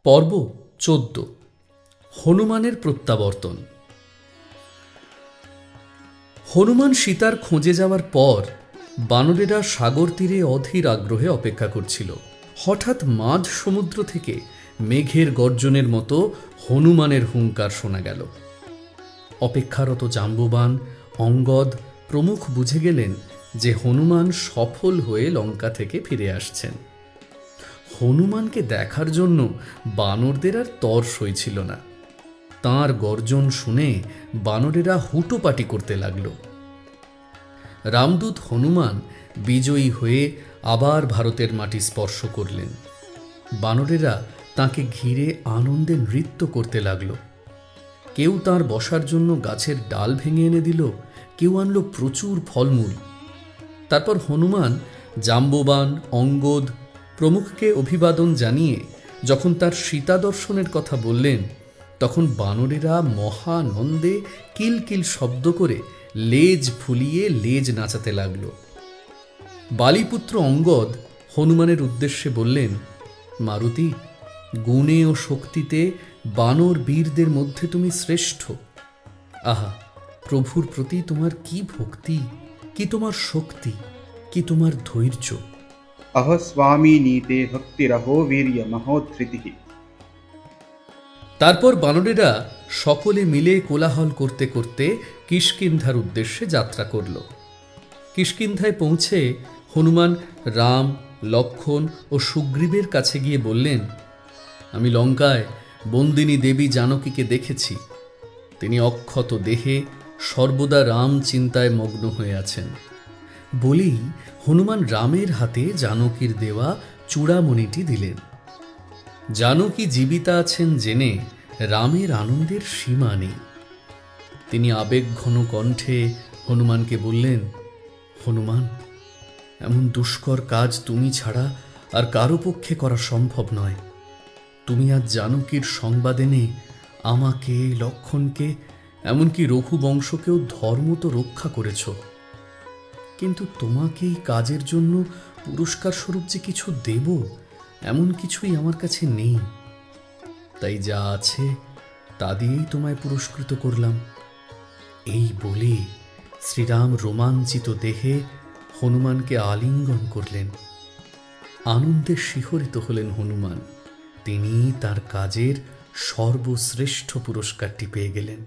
পর্ব ১৪ হনুমানের প্রত্যাবর্তন। হনুমান সীতার খোঁজে যাওয়ার পর বানরেরা সাগর তীরে অধীর আগ্রহে অপেক্ষা করছিল। হঠাৎ মাঝ সমুদ্র থেকে মেঘের গর্জনের মতো হনুমানের হুঙ্কার শোনা গেল। অপেক্ষারত জাম্ববান, অঙ্গদ প্রমুখ বুঝে গেলেন যে হনুমান সফল হয়ে লঙ্কা থেকে ফিরে আসছেন। হনুমানকে দেখার জন্য বানরদের আর তর সইছিল না। তাঁর গর্জন শুনে বানরেরা হুটোপাটি করতে লাগল। রামদূত হনুমান বিজয়ী হয়ে আবার ভারতের মাটি স্পর্শ করলেন। বানরেরা তাঁকে ঘিরে আনন্দে নৃত্য করতে লাগল। কেউ তাঁর বসার জন্য গাছের ডাল ভেঙে এনে দিল, কেউ আনল প্রচুর ফলমূল। তারপর হনুমান জাম্ববান, অঙ্গদ প্রমুখকে অভিবাদন জানিয়ে যখন তার সীতা দর্শনের কথা বললেন, তখন বানরেরা মহানন্দে কিলকিল শব্দ করে লেজ ফুলিয়ে লেজ নাচাতে লাগল। বালিপুত্র অঙ্গদ হনুমানের উদ্দেশ্যে বললেন, মারুতি, গুণে ও শক্তিতে বানর বীরদের মধ্যে তুমি শ্রেষ্ঠ। আহা, প্রভুর প্রতি তোমার কি ভক্তি, কি তোমার শক্তি, কি তোমার ধৈর্য। अह स्वामी नीते भक्तिरहो वीर्य महोद्धृतिः। তারপর বানরেরা সকলে মিলে কোলাহল করতে করতে কিষ্কিন্ধার উদ্দেশ্যে যাত্রা করল। কিষ্কিন্ধায় পৌঁছে হনুমান রাম, লক্ষ্মণ ও সুগ্রীবের কাছে গিয়ে বললেন, আমি লঙ্কায় বন্দিনী দেবী জানকীকে দেখেছি। তিনি অক্ষত দেহে সর্বদা রাম চিন্তায় মগ্ন হয়ে আছেন। বলেই হনুমান রামের হাতে জানকীর দেওয়া চূড়ামণিটি দিলেন। জানকী জীবিতা আছেন জেনে রামের আনন্দের সীমা নেই। তিনি আবেগঘন কণ্ঠে হনুমানকে বললেন, হনুমান, এমন দুষ্কর কাজ তুমি ছাড়া আর কারো পক্ষে করা সম্ভব নয়। তুমি আজ জানকীর সংবাদ এনে আমাকে, লক্ষ্মণকে, এমনকি রঘুবংশকেও ধর্ম তো রক্ষা করেছ, কিন্তু তোমাকে এই কাজের জন্য পুরস্কার স্বরূপ যে কিছু দেব, এমন কিছুই আমার কাছে নেই। তাই যা আছে তা দিয়েই তোমায় পুরস্কৃত করলাম। এই বলে শ্রীরাম রোমাঞ্চিত দেহে হনুমানকে আলিঙ্গন করলেন। আনন্দে শিহরিত হলেন হনুমান। তিনি তার কাজের সর্বশ্রেষ্ঠ পুরস্কারটি পেয়ে গেলেন।